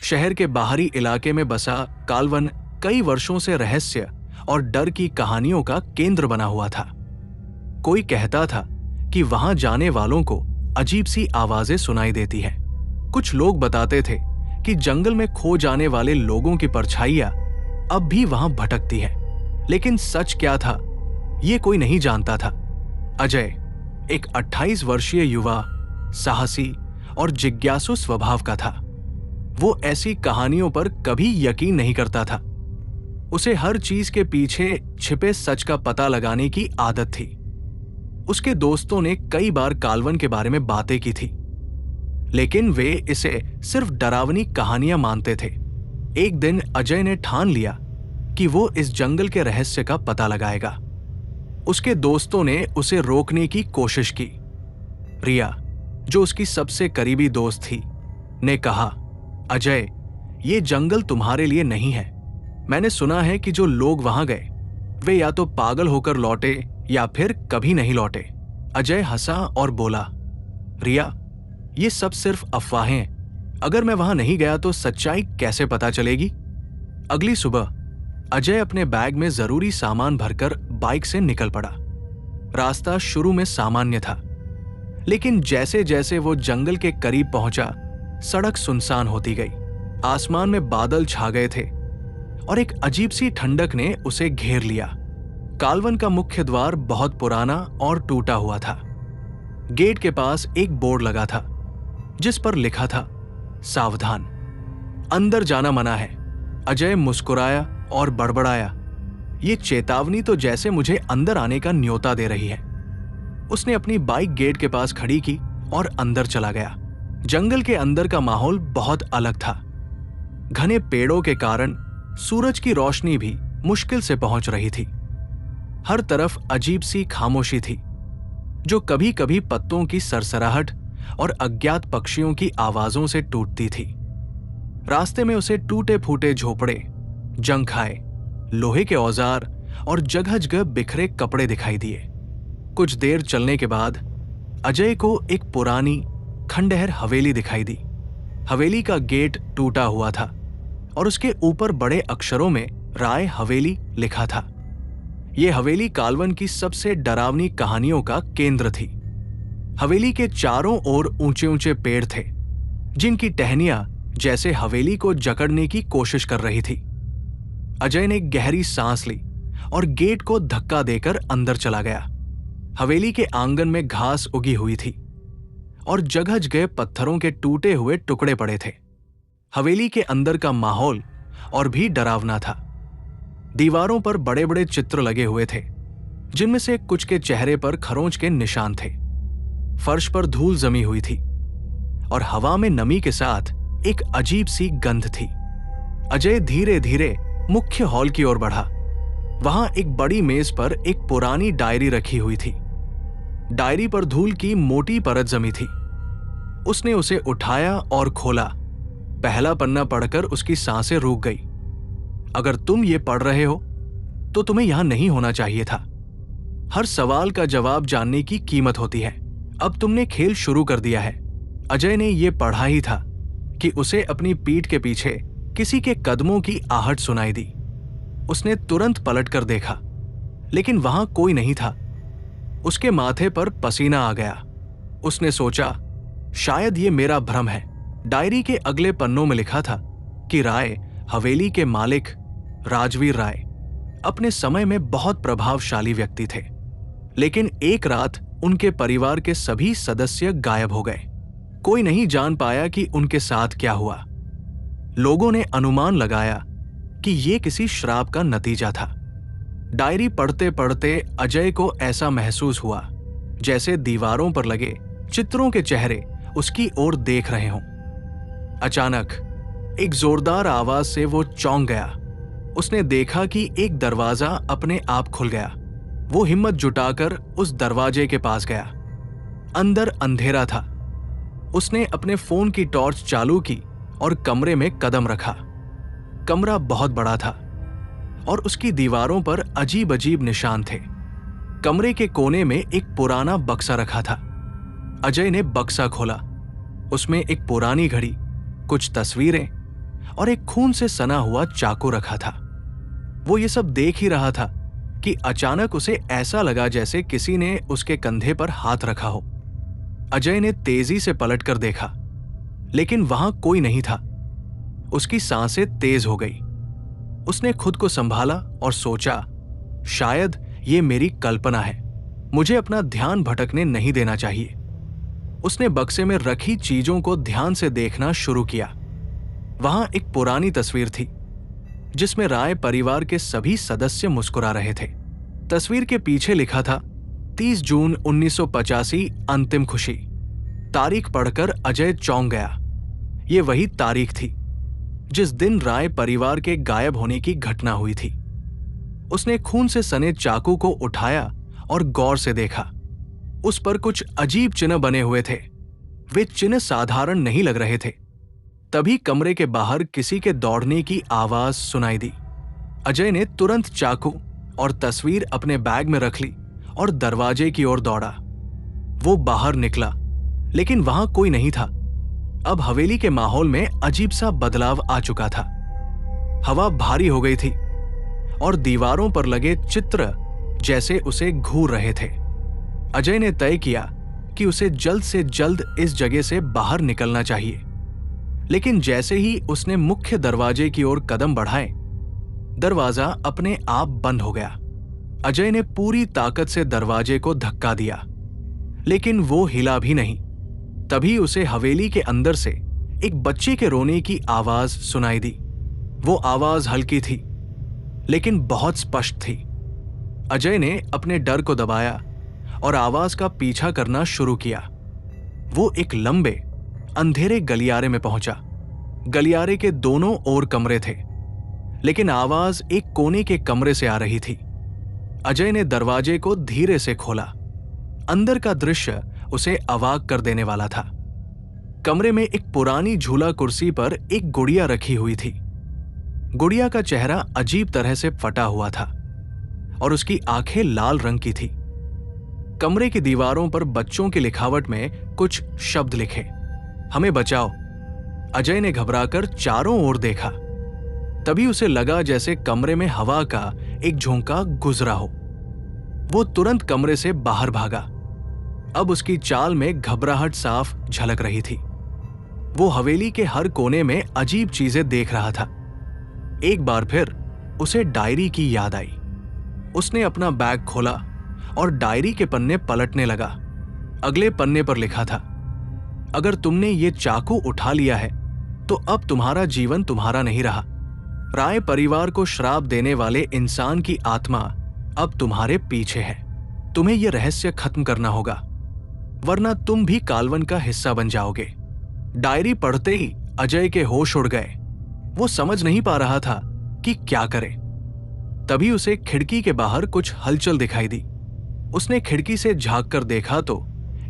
शहर के बाहरी इलाके में बसा काल्वन कई वर्षों से रहस्य और डर की कहानियों का केंद्र बना हुआ था। कोई कहता था कि वहां जाने वालों को अजीब सी आवाजें सुनाई देती हैं। कुछ लोग बताते थे कि जंगल में खो जाने वाले लोगों की परछाइयां अब भी वहां भटकती हैं। लेकिन सच क्या था, ये कोई नहीं जानता था। अजय एक 28 वर्षीय युवा, साहसी और जिज्ञासु स्वभाव का था। वो ऐसी कहानियों पर कभी यकीन नहीं करता था। उसे हर चीज के पीछे छिपे सच का पता लगाने की आदत थी। उसके दोस्तों ने कई बार काल्वन के बारे में बातें की थी, लेकिन वे इसे सिर्फ डरावनी कहानियां मानते थे। एक दिन अजय ने ठान लिया कि वो इस जंगल के रहस्य का पता लगाएगा। उसके दोस्तों ने उसे रोकने की कोशिश की। रिया, जो उसकी सबसे करीबी दोस्त थी, ने कहा, अजय, ये जंगल तुम्हारे लिए नहीं है। मैंने सुना है कि जो लोग वहां गए वे या तो पागल होकर लौटे या फिर कभी नहीं लौटे। अजय हंसा और बोला, रिया, ये सब सिर्फ अफवाहें। अगर मैं वहां नहीं गया तो सच्चाई कैसे पता चलेगी? अगली सुबह अजय अपने बैग में जरूरी सामान भरकर बाइक से निकल पड़ा। रास्ता शुरू में सामान्य था, लेकिन जैसे जैसे वो जंगल के करीब पहुंचा, सड़क सुनसान होती गई। आसमान में बादल छा गए थे और एक अजीब सी ठंडक ने उसे घेर लिया। काल्वन का मुख्य द्वार बहुत पुराना और टूटा हुआ था। गेट के पास एक बोर्ड लगा था जिस पर लिखा था, सावधान, अंदर जाना मना है। अजय मुस्कुराया और बड़बड़ाया, ये चेतावनी तो जैसे मुझे अंदर आने का न्योता दे रही है। उसने अपनी बाइक गेट के पास खड़ी की और अंदर चला गया। जंगल के अंदर का माहौल बहुत अलग था। घने पेड़ों के कारण सूरज की रोशनी भी मुश्किल से पहुंच रही थी। हर तरफ अजीब सी खामोशी थी, जो कभी कभी पत्तों की सरसराहट और अज्ञात पक्षियों की आवाजों से टूटती थी। रास्ते में उसे टूटे फूटे झोपड़े, जंग खाए लोहे के औजार और जगह जगह बिखरे कपड़े दिखाई दिए। कुछ देर चलने के बाद अजय को एक पुरानी खंडहर हवेली दिखाई दी। हवेली का गेट टूटा हुआ था और उसके ऊपर बड़े अक्षरों में राय हवेली लिखा था। यह हवेली काल्वन की सबसे डरावनी कहानियों का केंद्र थी। हवेली के चारों ओर ऊंचे ऊंचे पेड़ थे, जिनकी टहनियां जैसे हवेली को जकड़ने की कोशिश कर रही थी। अजय ने गहरी सांस ली और गेट को धक्का देकर अंदर चला गया। हवेली के आंगन में घास उगी हुई थी और जगह जगह पत्थरों के टूटे हुए टुकड़े पड़े थे। हवेली के अंदर का माहौल और भी डरावना था। दीवारों पर बड़े बड़े चित्र लगे हुए थे, जिनमें से कुछ के चेहरे पर खरोंच के निशान थे। फर्श पर धूल जमी हुई थी और हवा में नमी के साथ एक अजीब सी गंध थी। अजय धीरे धीरे मुख्य हॉल की ओर बढ़ा। वहां एक बड़ी मेज पर एक पुरानी डायरी रखी हुई थी। डायरी पर धूल की मोटी परत जमी थी। उसने उसे उठाया और खोला। पहला पन्ना पढ़कर उसकी सांसें रुक गई। अगर तुम ये पढ़ रहे हो तो तुम्हें यहां नहीं होना चाहिए था। हर सवाल का जवाब जानने की कीमत होती है। अब तुमने खेल शुरू कर दिया है। अजय ने यह पढ़ा ही था कि उसे अपनी पीठ के पीछे किसी के कदमों की आहट सुनाई दी। उसने तुरंत पलटकर देखा, लेकिन वहां कोई नहीं था। उसके माथे पर पसीना आ गया। उसने सोचा, शायद ये मेरा भ्रम है। डायरी के अगले पन्नों में लिखा था कि राय हवेली के मालिक राजवीर राय अपने समय में बहुत प्रभावशाली व्यक्ति थे, लेकिन एक रात उनके परिवार के सभी सदस्य गायब हो गए। कोई नहीं जान पाया कि उनके साथ क्या हुआ। लोगों ने अनुमान लगाया कि यह किसी श्राप का नतीजा था। डायरी पढ़ते पढ़ते अजय को ऐसा महसूस हुआ जैसे दीवारों पर लगे चित्रों के चेहरे उसकी ओर देख रहे हों। अचानक एक जोरदार आवाज से वो चौंक गया। उसने देखा कि एक दरवाजा अपने आप खुल गया। वो हिम्मत जुटाकर उस दरवाजे के पास गया। अंदर अंधेरा था। उसने अपने फोन की टॉर्च चालू की और कमरे में कदम रखा। कमरा बहुत बड़ा था और उसकी दीवारों पर अजीब अजीब निशान थे। कमरे के कोने में एक पुराना बक्सा रखा था। अजय ने बक्सा खोला। उसमें एक पुरानी घड़ी, कुछ तस्वीरें और एक खून से सना हुआ चाकू रखा था। वो ये सब देख ही रहा था कि अचानक उसे ऐसा लगा जैसे किसी ने उसके कंधे पर हाथ रखा हो। अजय ने तेजी से पलटकर देखा, लेकिन वहां कोई नहीं था। उसकी सांसें तेज हो गई। उसने खुद को संभाला और सोचा, शायद ये मेरी कल्पना है, मुझे अपना ध्यान भटकने नहीं देना चाहिए। उसने बक्से में रखी चीजों को ध्यान से देखना शुरू किया। वहां एक पुरानी तस्वीर थी जिसमें राय परिवार के सभी सदस्य मुस्कुरा रहे थे। तस्वीर के पीछे लिखा था 30 जून 1985 अंतिम खुशी। तारीख पढ़कर अजय चौंक गया। ये वही तारीख थी जिस दिन राय परिवार के गायब होने की घटना हुई थी। उसने खून से सने चाकू को उठाया और गौर से देखा। उस पर कुछ अजीब चिन्ह बने हुए थे। वे चिन्ह साधारण नहीं लग रहे थे। तभी कमरे के बाहर किसी के दौड़ने की आवाज सुनाई दी। अजय ने तुरंत चाकू और तस्वीर अपने बैग में रख ली और दरवाजे की ओर दौड़ा। वो बाहर निकला, लेकिन वहां कोई नहीं था। अब हवेली के माहौल में अजीब सा बदलाव आ चुका था। हवा भारी हो गई थी और दीवारों पर लगे चित्र जैसे उसे घूर रहे थे। अजय ने तय किया कि उसे जल्द से जल्द इस जगह से बाहर निकलना चाहिए, लेकिन जैसे ही उसने मुख्य दरवाजे की ओर कदम बढ़ाए, दरवाजा अपने आप बंद हो गया। अजय ने पूरी ताकत से दरवाजे को धक्का दिया, लेकिन वो हिला भी नहीं। तभी उसे हवेली के अंदर से एक बच्चे के रोने की आवाज सुनाई दी। वो आवाज हल्की थी, लेकिन बहुत स्पष्ट थी। अजय ने अपने डर को दबाया और आवाज का पीछा करना शुरू किया। वो एक लंबे अंधेरे गलियारे में पहुंचा। गलियारे के दोनों ओर कमरे थे, लेकिन आवाज एक कोने के कमरे से आ रही थी। अजय ने दरवाजे को धीरे से खोला। अंदर का दृश्य उसे अवाक कर देने वाला था। कमरे में एक पुरानी झूला कुर्सी पर एक गुड़िया रखी हुई थी। गुड़िया का चेहरा अजीब तरह से फटा हुआ था और उसकी आंखें लाल रंग की थी। कमरे की दीवारों पर बच्चों की लिखावट में कुछ शब्द लिखे, हमें बचाओ। अजय ने घबराकर चारों ओर देखा। तभी उसे लगा जैसे कमरे में हवा का एक झोंका गुजरा हो। वो तुरंत कमरे से बाहर भागा। अब उसकी चाल में घबराहट साफ झलक रही थी। वो हवेली के हर कोने में अजीब चीजें देख रहा था। एक बार फिर उसे डायरी की याद आई। उसने अपना बैग खोला और डायरी के पन्ने पलटने लगा। अगले पन्ने पर लिखा था, अगर तुमने ये चाकू उठा लिया है तो अब तुम्हारा जीवन तुम्हारा नहीं रहा। राय परिवार को श्राप देने वाले इंसान की आत्मा अब तुम्हारे पीछे है। तुम्हें यह रहस्य खत्म करना होगा, वरना तुम भी कालवन का हिस्सा बन जाओगे। डायरी पढ़ते ही अजय के होश उड़ गए। वो समझ नहीं पा रहा था कि क्या करे। तभी उसे खिड़की के बाहर कुछ हलचल दिखाई दी। उसने खिड़की से झांक कर देखा तो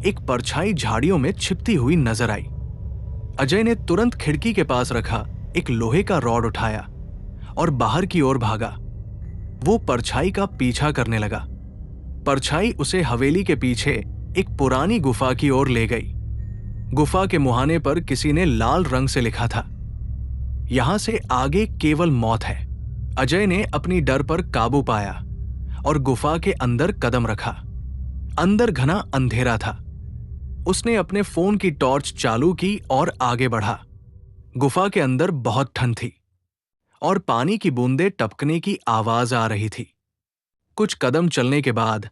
एक परछाई झाड़ियों में छिपती हुई नजर आई। अजय ने तुरंत खिड़की के पास रखा एक लोहे का रॉड उठाया और बाहर की ओर भागा। वो परछाई का पीछा करने लगा। परछाई उसे हवेली के पीछे एक पुरानी गुफा की ओर ले गई। गुफा के मुहाने पर किसी ने लाल रंग से लिखा था, यहां से आगे केवल मौत है। अजय ने अपनी डर पर काबू पाया और गुफा के अंदर कदम रखा। अंदर घना अंधेरा था। उसने अपने फोन की टॉर्च चालू की और आगे बढ़ा। गुफा के अंदर बहुत ठंड थी और पानी की बूंदें टपकने की आवाज आ रही थी। कुछ कदम चलने के बाद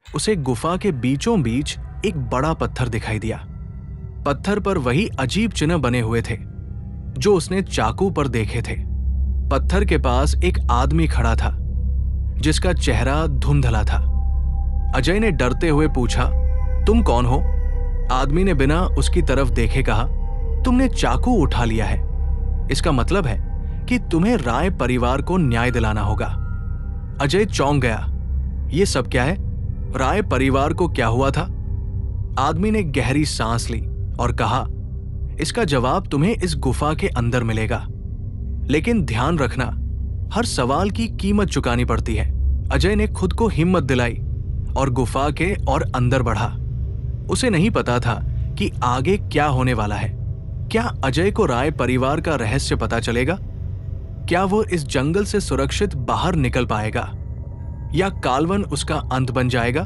उसे गुफा के बीचों बीच एक बड़ा पत्थर दिखाई दिया। पत्थर पर वही अजीब चिन्ह बने हुए थे जो उसने चाकू पर देखे थे। पत्थर के पास एक आदमी खड़ा था जिसका चेहरा धुंधला था। अजय ने डरते हुए पूछा, तुम कौन हो? आदमी ने बिना उसकी तरफ देखे कहा, तुमने चाकू उठा लिया है। इसका मतलब है कि तुम्हें राय परिवार को न्याय दिलाना होगा। अजय चौंक गया। ये सब क्या है? राय परिवार को क्या हुआ था? आदमी ने गहरी सांस ली और कहा, इसका जवाब तुम्हें इस गुफा के अंदर मिलेगा, लेकिन ध्यान रखना, हर सवाल की कीमत चुकानी पड़ती है। अजय ने खुद को हिम्मत दिलाई और गुफा के और अंदर बढ़ा। उसे नहीं पता था कि आगे क्या होने वाला है। क्या अजय को राय परिवार का रहस्य पता चलेगा? क्या वो इस जंगल से सुरक्षित बाहर निकल पाएगा, या कालवन उसका अंत बन जाएगा?